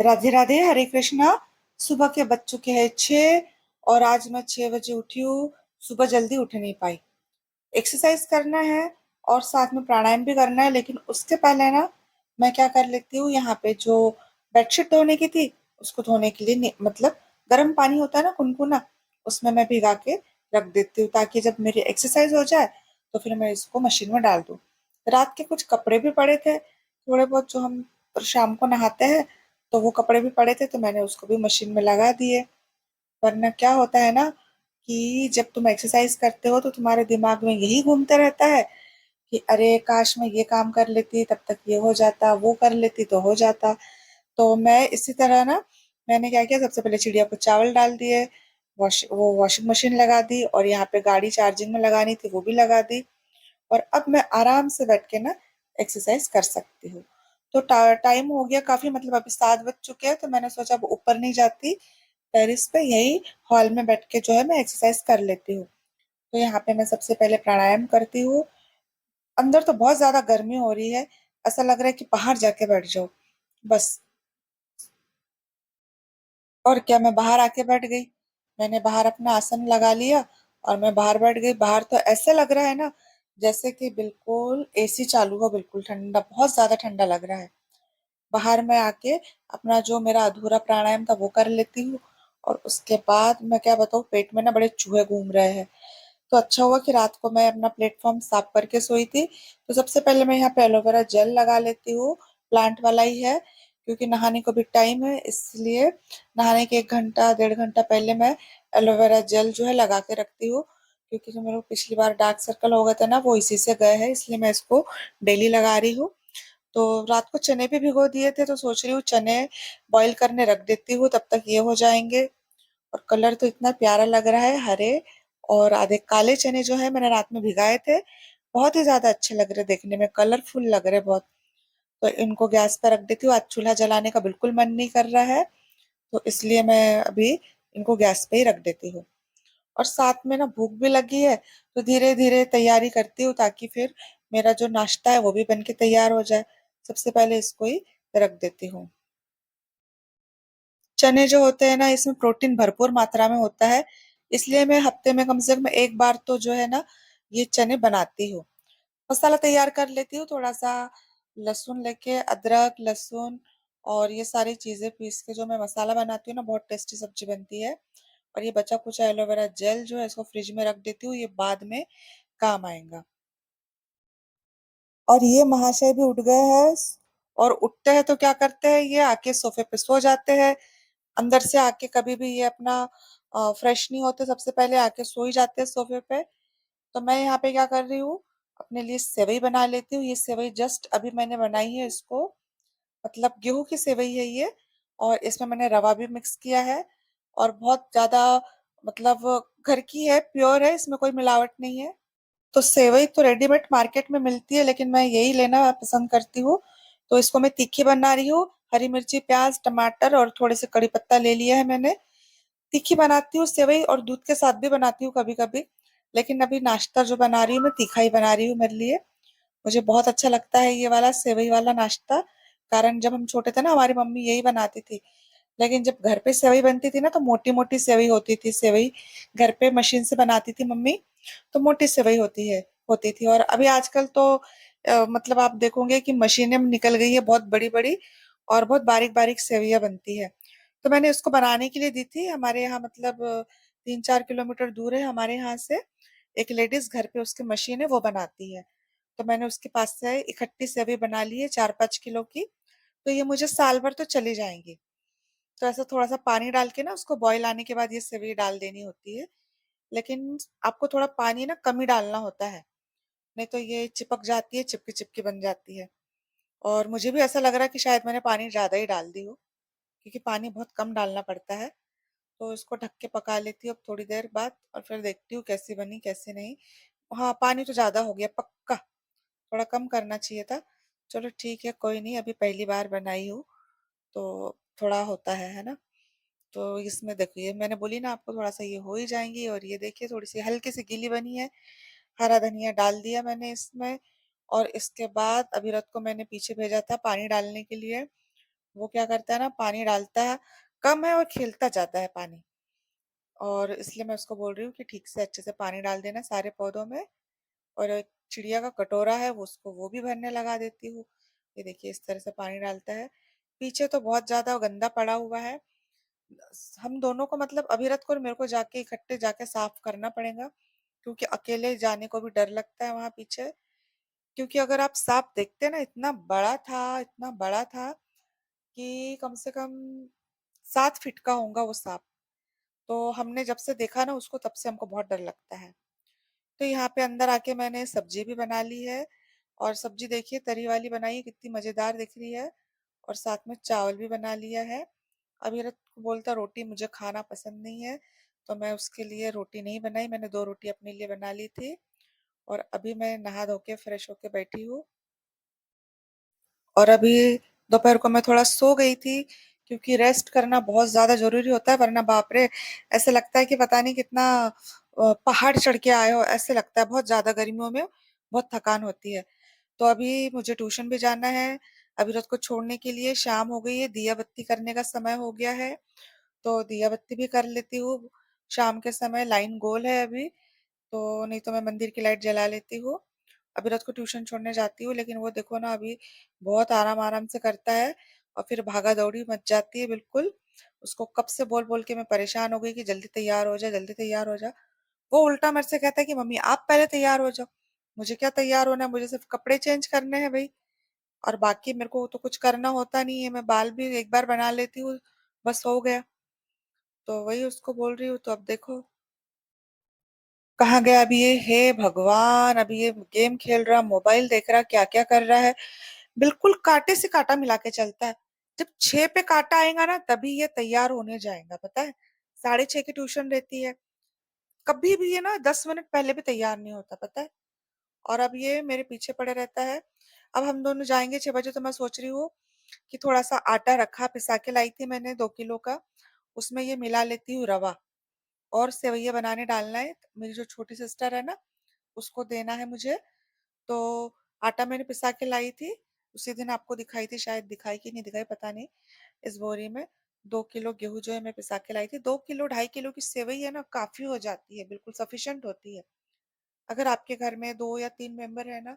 राधे राधे, हरे कृष्णा। सुबह के बज चुके हैं 6 और आज मैं 6 बजे उठी हूँ। सुबह जल्दी उठ नहीं पाई। एक्सरसाइज करना है और साथ में प्राणायाम भी करना है, लेकिन उसके पहले ना मैं क्या कर लेती हूँ, यहाँ पे जो बेडशीट धोने की थी उसको धोने के लिए मतलब गर्म पानी होता है ना, गुनगुना, उसमें मैं भिगा के रख देती हूँ ताकि जब मेरी एक्सरसाइज हो जाए तो फिर मैं इसको मशीन में डाल दूँ। रात के कुछ कपड़े भी पड़े थे, थोड़े बहुत, जो हम शाम को नहाते हैं, तो वो कपड़े भी पड़े थे तो मैंने उसको भी मशीन में लगा दिए। वरना क्या होता है ना कि जब तुम एक्सरसाइज करते हो तो तुम्हारे दिमाग में यही घूमते रहता है कि अरे काश मैं ये काम कर लेती, तब तक ये हो जाता, वो कर लेती तो हो जाता। तो मैं इसी तरह ना, मैंने क्या किया, सबसे पहले चिड़िया को चावल डाल दिए, वो वॉशिंग मशीन लगा दी, और यहाँ पे गाड़ी चार्जिंग में लगानी थी वो भी लगा दी। और अब मैं आराम से बैठ के ना एक्सरसाइज कर सकती हूँ। तो टाइम हो गया काफी, मतलब अभी 7 बज चुके हैं, तो मैंने सोचा अब ऊपर नहीं जाती, टेरिस पे यही हॉल में बैठ के जो है मैं एक्सरसाइज कर लेती हूँ। तो यहाँ पे मैं सबसे पहले प्राणायाम करती हूँ। अंदर तो बहुत ज्यादा गर्मी हो रही है, ऐसा लग रहा है कि बाहर जाके बैठ जाओ बस। और क्या, मैं बाहर आके बैठ गई। मैंने बाहर अपना आसन लगा लिया और मैं बाहर बैठ गई। बाहर तो ऐसे लग रहा है ना जैसे कि बिल्कुल एसी चालू हो, बिल्कुल ठंडा, बहुत ज्यादा ठंडा लग रहा है। बाहर मैं आके अपना जो मेरा अधूरा प्राणायाम था वो कर लेती हूँ। और उसके बाद मैं क्या बताऊँ, पेट में ना बड़े चूहे घूम रहे हैं। तो अच्छा हुआ कि रात को मैं अपना प्लेटफॉर्म साफ करके सोई थी। तो सबसे पहले मैं यहाँ पे एलोवेरा जेल लगा लेती हूँ, प्लांट वाला ही है, क्योंकि नहाने को भी टाइम है, इसलिए नहाने के 1 घंटा 1.5 घंटा पहले मैं एलोवेरा जेल जो है लगा के रखती हूँ। क्योंकि जो मेरे को पिछली बार डार्क सर्कल हो गए थे ना, वो इसी से गए हैं, इसलिए मैं इसको डेली लगा रही हूँ। तो रात को चने भी भिगो दिए थे, तो सोच रही हूँ चने बॉईल करने रख देती हूँ, तब तक ये हो जाएंगे। और कलर तो इतना प्यारा लग रहा है, हरे और आधे काले चने जो है मैंने रात में भिगाए थे, बहुत ही ज्यादा अच्छे लग रहे, देखने में कलरफुल लग रहे बहुत। तो इनको गैस पर रख देती हूँ, आज चूल्हा जलाने का बिल्कुल मन नहीं कर रहा है, तो इसलिए मैं अभी इनको गैस पे ही रख देती हूँ। और साथ में ना भूख भी लगी है, तो धीरे धीरे तैयारी करती हूँ ताकि फिर मेरा जो नाश्ता है वो भी बन के तैयार हो जाए। सबसे पहले इसको ही रख देती हूँ। चने जो होते हैं ना, इसमें प्रोटीन भरपूर मात्रा में होता है, इसलिए मैं हफ्ते में कम से कम एक बार तो जो है ना ये चने बनाती हूँ। मसाला तैयार कर लेती हूँ, थोड़ा सा लहसुन लेके, अदरक लहसुन और ये सारी चीजें पीस के जो मैं मसाला बनाती हूँ ना, बहुत टेस्टी सब्जी बनती है। और ये बचा कुचा एलोवेरा जेल जो है इसको फ्रिज में रख देती हूँ, ये बाद में काम आएगा। और ये महाशय भी उठ गए हैं, और उठते हैं तो क्या करते हैं, ये आके सोफे पे सो जाते हैं। अंदर से आके कभी भी ये अपना फ्रेश नहीं होते, सबसे पहले आके सो ही जाते हैं सोफे पे। तो मैं यहाँ पे क्या कर रही हूँ, अपने लिए सेवई बना लेती हूँ। ये सेवई जस्ट अभी मैंने बनाई है इसको, मतलब गेहूं की सेवई है ये, और इसमें मैंने रवा भी मिक्स किया है। और बहुत ज्यादा, मतलब घर की है, प्योर है, इसमें कोई मिलावट नहीं है। तो सेवई तो रेडीमेड मार्केट में मिलती है, लेकिन मैं यही लेना पसंद करती हूँ। तो इसको मैं तीखी बना रही हूँ, हरी मिर्ची प्याज टमाटर और थोड़े से कड़ी पत्ता ले लिया है मैंने। तीखी बनाती हूँ सेवई, और दूध के साथ भी बनाती हूँ कभी कभी, लेकिन अभी नाश्ता जो बना रही हूँ मैं तीखा ही बना रही हूँ मेरे लिए। मुझे बहुत अच्छा लगता है ये वाला सेवई वाला नाश्ता, कारण जब हम छोटे थे ना हमारी मम्मी यही बनाती थी। लेकिन जब घर पे सेवई बनती थी ना तो मोटी मोटी सेवई होती थी, सेवई घर पे मशीन से बनाती थी मम्मी, तो मोटी सेवई होती थी। और अभी आजकल तो मतलब आप देखोगे कि मशीनें निकल गई है बहुत बड़ी बड़ी, और बहुत बारीक बारीक सेवइयां बनती है। तो मैंने उसको बनाने के लिए दी थी, हमारे यहाँ मतलब 3-4 किलोमीटर दूर है हमारे यहाँ से एक लेडीज, घर पे उसकी मशीन है, वो बनाती है। तो मैंने उसके पास से इकट्ठी सेवई बना ली है 4-5 किलो की। तो ये मुझे साल भर तो चली जाएंगी। तो ऐसा थोड़ा सा पानी डाल के ना उसको बॉईल आने के बाद ये सेवई डाल देनी होती है, लेकिन आपको थोड़ा पानी ना कम ही डालना होता है, नहीं तो ये चिपक जाती है, चिपकी चिपकी बन जाती है। और मुझे भी ऐसा लग रहा है कि शायद मैंने पानी ज्यादा ही डाल दी हो, क्योंकि पानी बहुत कम डालना पड़ता है। तो इसको ढक के पका लेती हूँ अब थोड़ी देर बाद, और फिर देखती हूँ कैसी बनी कैसी नहीं। हाँ, पानी तो ज्यादा हो गया पक्का, थोड़ा कम करना चाहिए था। चलो ठीक है, कोई नहीं, अभी पहली बार बनाई हूँ तो थोड़ा होता है ना। तो इसमें देखो, ये मैंने बोली ना आपको, थोड़ा सा ये हो ही जाएंगी, और ये देखिए थोड़ी सी हल्की सी गीली बनी है। हरा धनिया डाल दिया मैंने इसमें। और इसके बाद अभी रात को मैंने पीछे भेजा था पानी डालने के लिए, वो क्या करता है ना, पानी डालता है कम है और खेलता जाता है पानी। और इसलिए मैं उसको बोल रही हूँ कि ठीक से अच्छे से पानी डाल देना सारे पौधों में। और एक चिड़िया का कटोरा है, वो उसको वो भी भरने लगा देती हूँ। ये देखिए इस तरह से पानी डालता है। पीछे तो बहुत ज्यादा गंदा पड़ा हुआ है। हम दोनों को मतलब अभिरत को और मेरे को जाके इकट्ठे जाके साफ करना पड़ेगा, क्योंकि अकेले जाने को भी डर लगता है वहां पीछे। क्योंकि अगर आप सांप देखते ना, इतना बड़ा था कि कम से कम 7 फीट का होगा वो सांप। तो हमने जब से देखा ना उसको, तब से हमको बहुत डर लगता है। तो यहाँ पे अंदर आके मैंने सब्जी भी बना ली है। और सब्जी देखिए तरी वाली बनाई है, कितनी मजेदार दिख रही है। और साथ में चावल भी बना लिया है। अभी को बोलता रोटी मुझे खाना पसंद नहीं है, तो मैं उसके लिए रोटी नहीं बनाई, मैंने 2 रोटी अपने लिए बना ली थी। और अभी मैं नहा धो के फ्रेश होके बैठी हूँ। और अभी दोपहर को मैं थोड़ा सो गई थी, क्योंकि रेस्ट करना बहुत ज्यादा जरूरी होता है, वरना बाप रे, ऐसे लगता है कि पता नहीं कितना पहाड़ चढ़ के आए हो, ऐसे लगता है। बहुत ज्यादा गर्मियों में बहुत थकान होती है। तो अभी मुझे ट्यूशन भी जाना है। अभिरत को छोड़ने के लिए शाम हो गई है, दिया बत्ती करने का समय हो गया है। तो दिया बत्ती भी कर लेती हूँ शाम के समय, लाइन गोल है अभी। तो नहीं तो मैं मंदिर की लाइट जला लेती हूँ। अभिरथ को ट्यूशन छोड़ने जाती हूँ, लेकिन वो देखो ना अभी बहुत आराम आराम से करता है। और फिर भागा दौड़ी मच जाती है बिल्कुल। उसको कब से बोल बोल के मैं परेशान हो गई कि जल्दी तैयार हो जा, जल्दी तैयार हो जा। वो उल्टा मेरे से कहता है कि मम्मी आप पहले तैयार हो जाओ। मुझे क्या तैयार होना है, मुझे सिर्फ कपड़े चेंज करने हैं भाई। और बाकी मेरे को तो कुछ करना होता नहीं है, मैं बाल भी एक बार बना लेती हूँ, बस हो गया। तो वही उसको बोल रही हूँ, तो अब देखो कहाँ गया अभी ये। हे भगवान, अभी ये गेम खेल रहा, मोबाइल देख रहा, क्या क्या कर रहा है। बिल्कुल कांटे से कांटा मिला के चलता है। जब 6 पे कांटा आएगा ना, तभी ये तैयार होने जाएगा, पता है। 6:30 की ट्यूशन रहती है। कभी भी ये ना 10 मिनट पहले भी तैयार नहीं होता, पता है। और अब ये मेरे पीछे पड़े रहता है। अब हम दोनों जाएंगे 6 बजे, तो मैं सोच रही हूँ कि थोड़ा सा आटा रखा, पिसा के लाई थी मैंने 2 किलो का, उसमें ये मिला लेती हूँ रवा। और सेवइया बनाने डालना है, मेरी जो छोटी सिस्टर है ना, उसको देना है मुझे। तो आटा मैंने पिसा के लाई थी, उसी दिन आपको दिखाई थी, शायद दिखाई कि नहीं दिखाई पता नहीं। इस बोरी में 2 किलो गेहूं जो है मैं पिसा के लाई थी। 2 किलो 2.5 किलो की सेवई है ना, काफी हो जाती है, बिल्कुल सफिशियंट होती है। अगर आपके घर में 2 या 3 मेंबर है ना,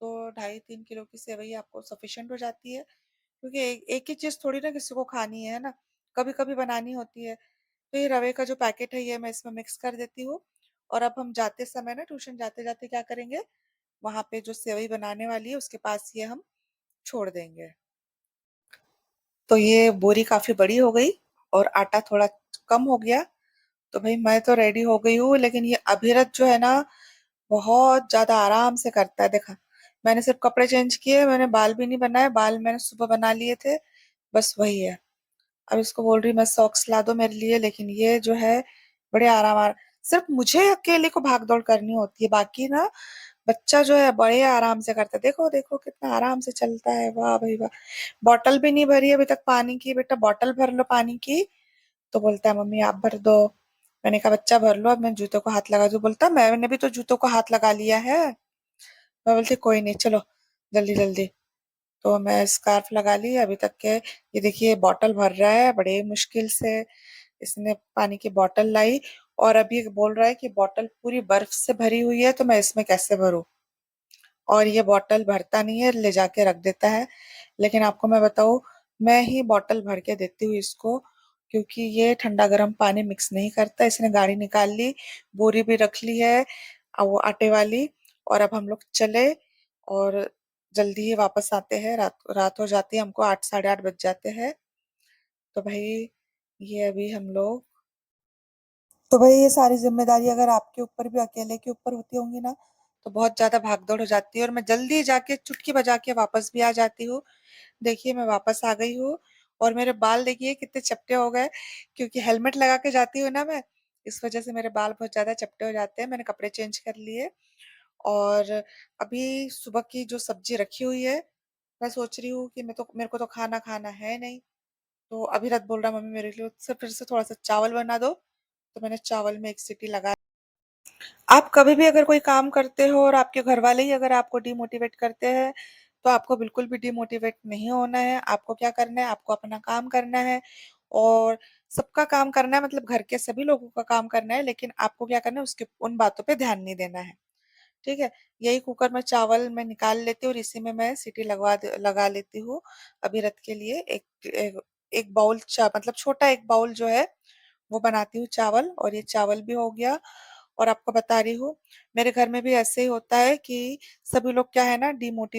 तो 2.5-3 किलो की सेवई आपको सफिशियंट हो जाती है। क्योंकि एक ही चीज थोड़ी ना किसी को खानी है ना, कभी कभी बनानी होती है। तो ये रवे का जो पैकेट है, ये मैं इसमें मिक्स कर देती हूँ। और अब हम जाते समय ना, ट्यूशन जाते जाते क्या करेंगे, वहां पे जो सेवई बनाने वाली है उसके पास ये हम छोड़ देंगे। तो ये बोरी काफी बड़ी हो गई और आटा थोड़ा कम हो गया। तो भाई मैं तो रेडी हो गई हूँ, लेकिन ये अभिरत जो है ना, बहुत ज्यादा आराम से करता है। देखा, मैंने सिर्फ कपड़े चेंज किए, मैंने बाल भी नहीं बनाए, बाल मैंने सुबह बना लिए थे, बस वही है। अब इसको बोल रही मैं सॉक्स ला दो मेरे लिए, लेकिन ये जो है बड़े सिर्फ मुझे अकेले को भाग दौड़ करनी होती है, बाकी ना बच्चा जो है बड़े आराम से करता है। देखो देखो कितना आराम से चलता है, वाह भाई वाह। बॉटल भी नहीं भरी अभी तक पानी की, बेटा बॉटल भर लो पानी की। तो बोलता है मम्मी आप भर दो। मैंने कहा बच्चा भर लो, अब मैं जूतों को हाथ लगा दूं। बोलता मैंने भी तो जूतों को हाथ लगा लिया है। मैं बोलती कोई नहीं, चलो जल्दी जल्दी। तो मैं स्कार्फ लगा ली अभी तक के। ये देखिए बॉटल भर रहा है बड़े मुश्किल से, इसने पानी की बॉटल लाई। और अभी बोल रहा है कि बॉटल पूरी बर्फ से भरी हुई है, तो मैं इसमें कैसे भरूं। और ये बॉटल भरता नहीं है, ले जाके रख देता है। लेकिन आपको मैं बताऊं, मैं ही बॉटल भर के देती हूँ इसको, क्योंकि ये ठंडा गर्म पानी मिक्स नहीं करता। इसने गाड़ी निकाल ली, बोरी भी रख ली है, वो आटे वाली। और अब हम लोग चले, और जल्दी ही वापस आते हैं। रात रात हो जाती है, हमको 8 साढ़े 8 बज जाते हैं। तो भाई ये अभी हम लोग, तो भाई ये सारी जिम्मेदारी अगर आपके ऊपर भी, अकेले के ऊपर होती होंगी ना, तो बहुत ज्यादा भागदौड़ हो जाती है। और मैं जल्दी जाके चुटकी बजा के वापस भी आ जाती हूँ। देखिए मैं वापस आ गई हूँ। और मेरे बाल देखिए कितने चपटे हो गए, क्योंकि हेलमेट लगा के जाती हूँ ना मैं, इस वजह से मेरे बाल बहुत ज्यादा चपटे हो जाते हैं। मैंने कपड़े चेंज कर लिए। और अभी सुबह की जो सब्जी रखी हुई है, मैं सोच रही हूँ कि मेरे को तो खाना खाना है नहीं। तो अभी रथ बोल रहा मम्मी मेरे लिए फिर से थोड़ा सा चावल बना दो। तो मैंने चावल में एक सीटी लगा। आप कभी भी अगर कोई काम करते हो और आपके घर वाले ही अगर आपको डिमोटिवेट करते हैं, तो आपको बिल्कुल भी डिमोटिवेट नहीं होना है, आपको क्या करना है, आपको अपना काम करना है और सबका काम करना है मतलब घर के सभी लोगों का काम करना है, लेकिन आपको क्या करना है उसके उन बातों पे ध्यान नहीं देना है, ठीक है? यही कुकर में चावल मैं निकाल लेती हूँ और इसी में मैं सीटी लगा लेती हूँ अभी के लिए। एक बाउल चा मतलब छोटा एक बाउल जो है वो बनाती हूँ चावल और ये चावल भी हो गया। और आपको बता रही हूँ मेरे घर में भी ऐसे ही होता है कि सभी लोग क्या है ना डिमोटिवेट